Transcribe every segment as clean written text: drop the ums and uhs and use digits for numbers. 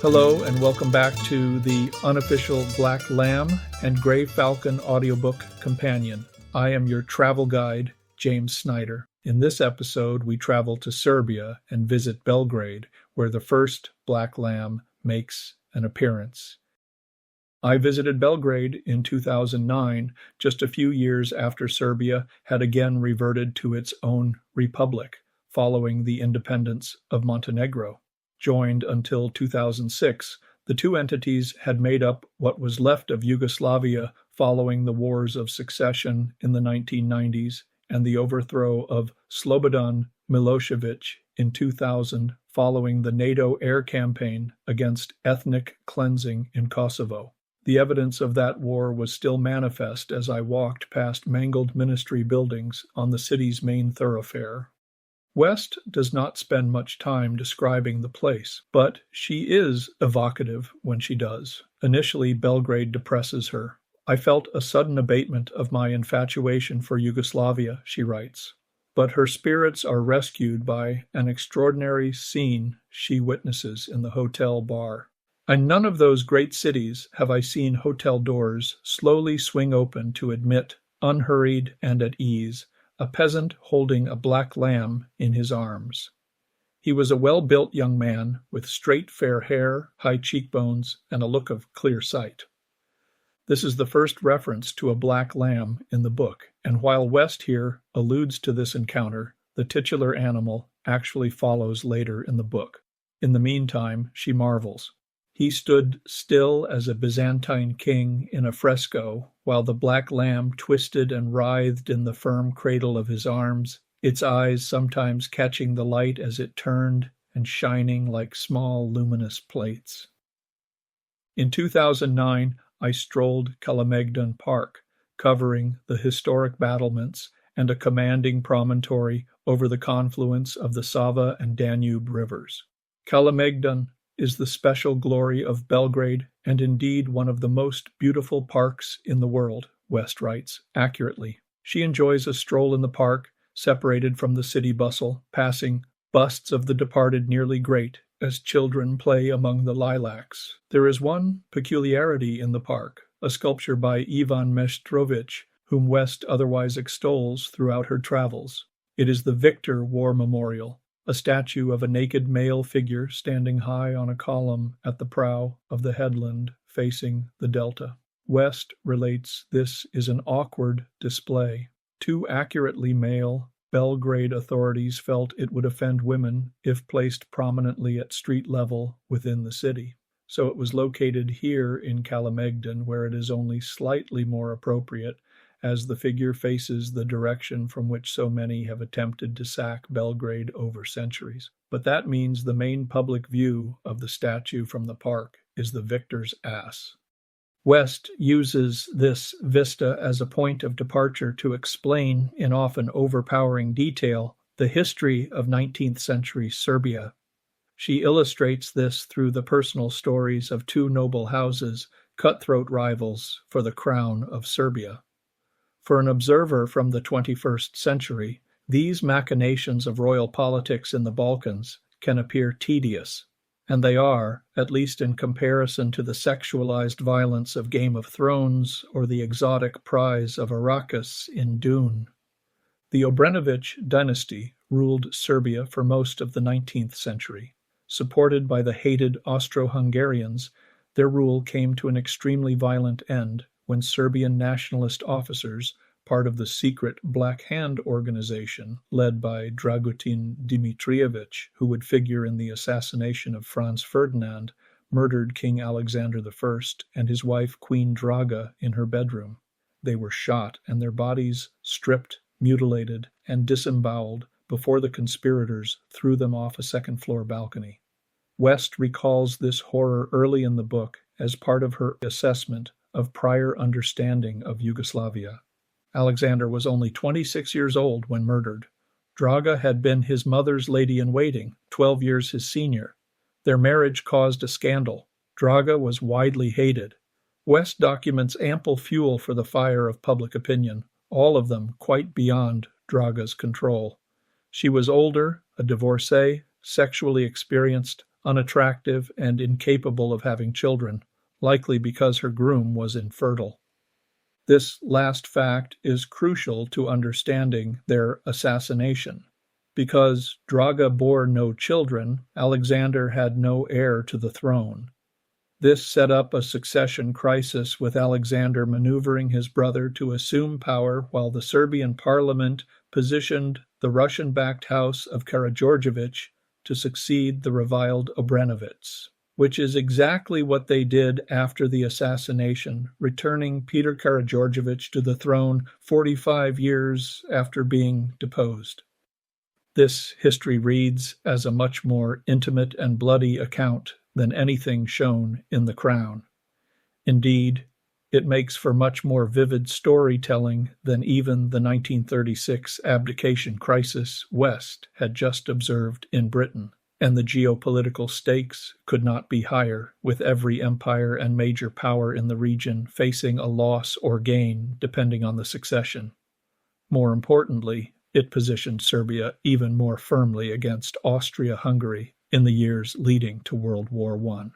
Hello and welcome back to the unofficial Black Lamb and Gray Falcon audiobook companion. I am your travel guide, James Snyder. In this episode, we travel to Serbia and visit Belgrade, where the first Black Lamb makes an appearance. I visited Belgrade in 2009, just a few years after Serbia had again reverted to its own republic, following the independence of Montenegro. Joined until 2006, the two entities had made up what was left of Yugoslavia following the wars of succession in the 1990s and the overthrow of Slobodan Milosevic in 2000 following the NATO air campaign against ethnic cleansing in Kosovo. The evidence of that war was still manifest as I walked past mangled ministry buildings on the city's main thoroughfare. West does not spend much time describing the place, but she is evocative when she does. Initially, Belgrade depresses her. I felt a sudden abatement of my infatuation for Yugoslavia, she writes. But her spirits are rescued by an extraordinary scene she witnesses in the hotel bar. In none of those great cities have I seen hotel doors slowly swing open to admit, unhurried and at ease, a peasant holding a black lamb in his arms. He was a well-built young man with straight fair hair, high cheekbones, and a look of clear sight. This is the first reference to a black lamb in the book, and while West here alludes to this encounter, the titular animal actually follows later in the book. In the meantime, she marvels. He stood still as a Byzantine king in a fresco, while the black lamb twisted and writhed in the firm cradle of his arms, its eyes sometimes catching the light as it turned and shining like small luminous plates. In 2009, I strolled Kalemegdan Park, covering the historic battlements and a commanding promontory over the confluence of the Sava and Danube rivers. Kalemegdan is the special glory of Belgrade and indeed one of the most beautiful parks in the world, West writes accurately. She enjoys a stroll in the park, separated from the city bustle, passing busts of the departed nearly great as children play among the lilacs. There is one peculiarity in the park, a sculpture by Ivan Meshtrovic, whom West otherwise extols throughout her travels. It is the Victor War Memorial, a statue of a naked male figure standing high on a column at the prow of the headland facing the delta. West relates this is an awkward display. Too accurately male, Belgrade authorities felt it would offend women if placed prominently at street level within the city. So it was located here in Kalemegdan, where it is only slightly more appropriate, as the figure faces the direction from which so many have attempted to sack Belgrade over centuries. But that means the main public view of the statue from the park is the victor's ass. West uses this vista as a point of departure to explain, in often overpowering detail, the history of 19th century Serbia. She illustrates this through the personal stories of two noble houses, cutthroat rivals for the crown of Serbia. For an observer from the 21st century, these machinations of royal politics in the Balkans can appear tedious, and they are, at least in comparison to the sexualized violence of Game of Thrones or the exotic prize of Arrakis in Dune. The Obrenović dynasty ruled Serbia for most of the 19th century. Supported by the hated Austro-Hungarians, their rule came to an extremely violent end when Serbian nationalist officers, part of the secret Black Hand organization led by Dragutin Dimitrijević, who would figure in the assassination of Franz Ferdinand, murdered King Alexander I and his wife Queen Draga in her bedroom. They were shot and their bodies stripped, mutilated, and disemboweled before the conspirators threw them off a second-floor balcony. West recalls this horror early in the book as part of her assessment of prior understanding of Yugoslavia. Alexander was only 26 years old when murdered. Draga had been his mother's lady-in-waiting, 12 years his senior. Their marriage caused a scandal. Draga was widely hated. West documents ample fuel for the fire of public opinion, all of them quite beyond Draga's control. She was older, a divorcee, sexually experienced, unattractive, and incapable of having children, likely because her groom was infertile. This last fact is crucial to understanding their assassination. Because Draga bore no children, Alexander had no heir to the throne. This set up a succession crisis, with Alexander maneuvering his brother to assume power while the Serbian parliament positioned the Russian-backed house of Karađorđević to succeed the reviled Obrenović, which is exactly what they did after the assassination, returning Peter Karađorđević to the throne 45 years after being deposed. This history reads as a much more intimate and bloody account than anything shown in The Crown. Indeed, it makes for much more vivid storytelling than even the 1936 abdication crisis West had just observed in Britain, and the geopolitical stakes could not be higher, with every empire and major power in the region facing a loss or gain depending on the succession. More importantly, it positioned Serbia even more firmly against Austria-Hungary in the years leading to World War I.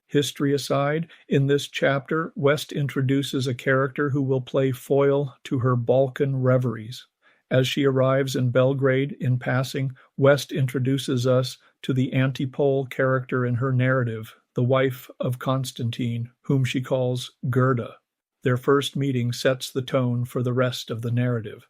History aside, in this chapter, West introduces a character who will play foil to her Balkan reveries. As she arrives in Belgrade in passing, West introduces us to the antipole character in her narrative, the wife of Constantine, whom she calls Gerda. Their first meeting sets the tone for the rest of the narrative.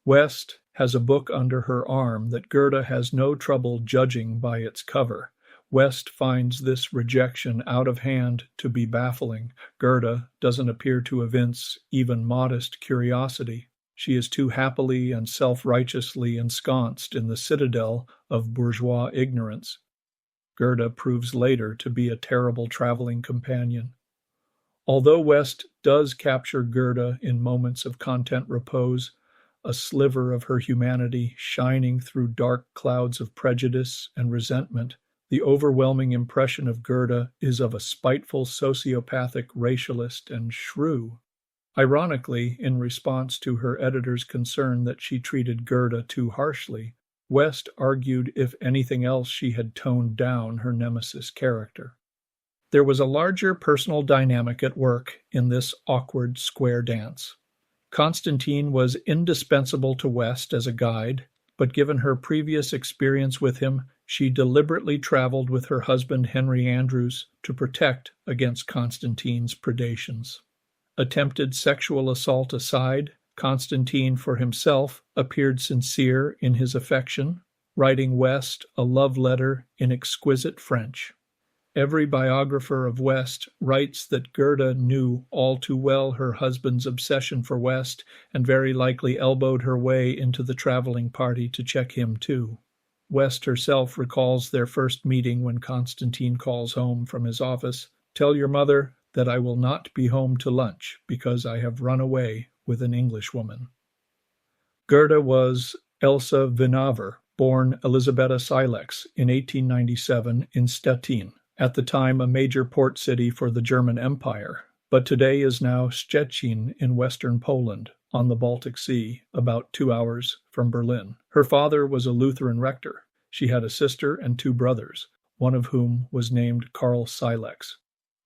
West has a book under her arm that Gerda has no trouble judging by its cover. West finds this rejection out of hand to be baffling. Gerda doesn't appear to evince even modest curiosity. She is too happily and self-righteously ensconced in the citadel of bourgeois ignorance. Gerda proves later to be a terrible traveling companion. Although West does capture Gerda in moments of content repose, a sliver of her humanity shining through dark clouds of prejudice and resentment, the overwhelming impression of Gerda is of a spiteful sociopathic racialist and shrew. Ironically, in response to her editor's concern that she treated Gerda too harshly, West argued if anything else she had toned down her nemesis character. There was a larger personal dynamic at work in this awkward square dance. Constantine was indispensable to West as a guide, but given her previous experience with him, she deliberately traveled with her husband Henry Andrews to protect against Constantine's predations. Attempted sexual assault aside, Constantine for himself appeared sincere in his affection, writing West a love letter in exquisite French. Every biographer of West writes that Gerda knew all too well her husband's obsession for West and very likely elbowed her way into the traveling party to check him too. West herself recalls their first meeting when Constantine calls home from his office. "Tell your mother that I will not be home to lunch because I have run away with an Englishwoman." Gerda was Elsa Vinaver, born Elisabetta Silex in 1897 in Stettin, at the time a major port city for the German Empire, but today is now Szczecin in western Poland, on the Baltic Sea, about 2 hours from Berlin. Her father was a Lutheran rector. She had a sister and 2 brothers, one of whom was named Karl Silex.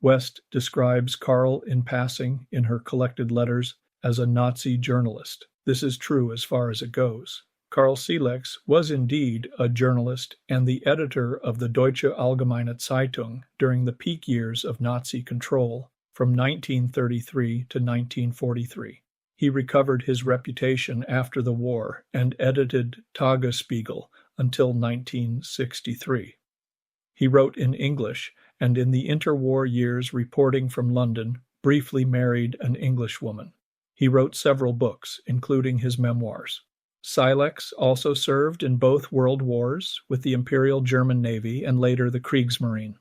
West describes Karl in passing in her collected letters as a Nazi journalist. This is true as far as it goes. Karl Silex was indeed a journalist and the editor of the Deutsche Allgemeine Zeitung during the peak years of Nazi control from 1933 to 1943. He recovered his reputation after the war and edited Tagesspiegel until 1963. He wrote in English and in the interwar years reporting from London, briefly married an Englishwoman. He wrote several books, including his memoirs. Silex also served in both World Wars with the Imperial German Navy and later the Kriegsmarine.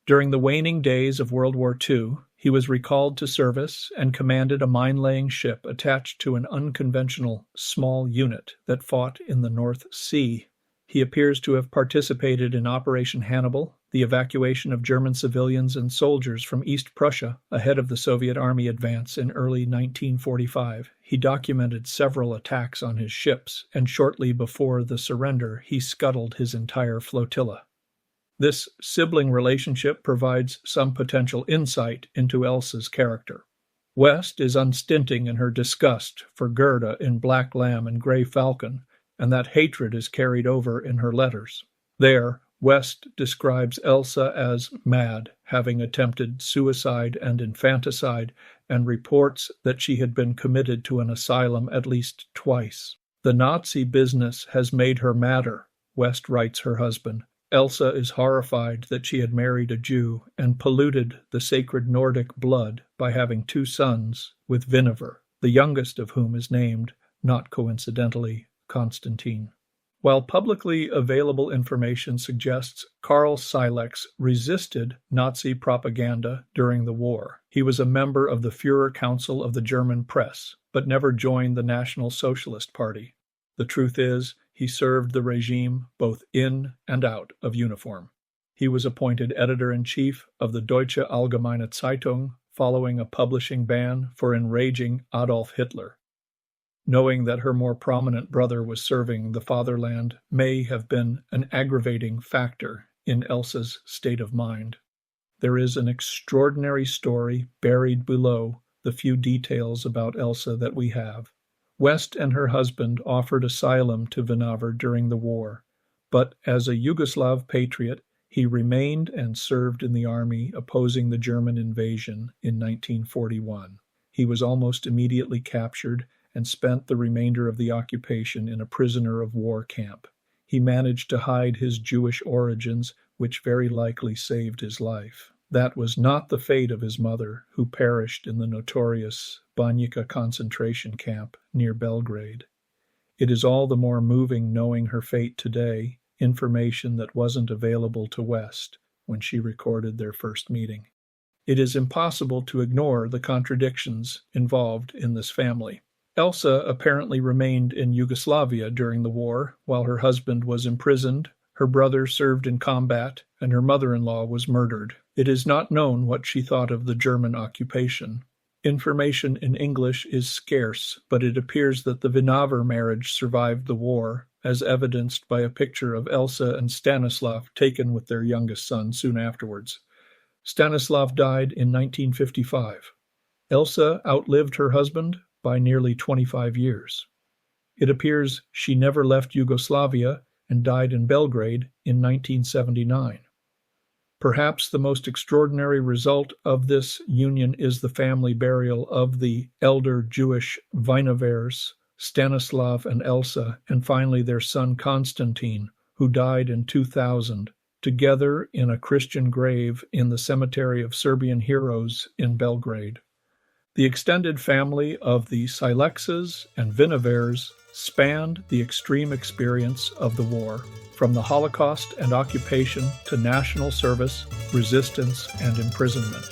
During the waning days of World War II, he was recalled to service and commanded a mine-laying ship attached to an unconventional small unit that fought in the North Sea. He appears to have participated in Operation Hannibal, the evacuation of German civilians and soldiers from East Prussia ahead of the Soviet army advance in early 1945. He documented several attacks on his ships, and shortly before the surrender, he scuttled his entire flotilla. This sibling relationship provides some potential insight into Elsa's character. West is unstinting in her disgust for Gerda in Black Lamb and Grey Falcon, and that hatred is carried over in her letters. There, West describes Elsa as mad, having attempted suicide and infanticide, and reports that she had been committed to an asylum at least twice. The Nazi business has made her madder, West writes her husband. Elsa is horrified that she had married a Jew and polluted the sacred Nordic blood by having 2 sons with Viniver, the youngest of whom is named, not coincidentally, Constantine. While publicly available information suggests Karl Silex resisted Nazi propaganda during the war, he was a member of the Führer Council of the German Press, but never joined the National Socialist Party. The truth is, he served the regime both in and out of uniform. He was appointed editor-in-chief of the Deutsche Allgemeine Zeitung following a publishing ban for enraging Adolf Hitler. Knowing that her more prominent brother was serving the fatherland may have been an aggravating factor in Elsa's state of mind. There is an extraordinary story buried below the few details about Elsa that we have. West and her husband offered asylum to Vinaver during the war, but as a Yugoslav patriot, he remained and served in the army opposing the German invasion in 1941. He was almost immediately captured and spent the remainder of the occupation in a prisoner of war camp. He managed to hide his Jewish origins, which very likely saved his life. That was not the fate of his mother, who perished in the notorious Banjica concentration camp near Belgrade. It is all the more moving knowing her fate today, information that wasn't available to West when she recorded their first meeting. It is impossible to ignore the contradictions involved in this family. Elsa apparently remained in Yugoslavia during the war, while her husband was imprisoned, her brother served in combat, and her mother-in-law was murdered. It is not known what she thought of the German occupation. Information in English is scarce, but it appears that the Vinaver marriage survived the war, as evidenced by a picture of Elsa and Stanislav taken with their youngest son soon afterwards. Stanislav died in 1955. Elsa outlived her husband by nearly 25 years. It appears she never left Yugoslavia and died in Belgrade in 1979. Perhaps the most extraordinary result of this union is the family burial of the elder Jewish Vinavers, Stanislav and Elsa, and finally their son Constantine, who died in 2000, together in a Christian grave in the Cemetery of Serbian Heroes in Belgrade. The extended family of the Silexes and Vinavers spanned the extreme experience of the war, from the Holocaust and occupation to national service, resistance, and imprisonment.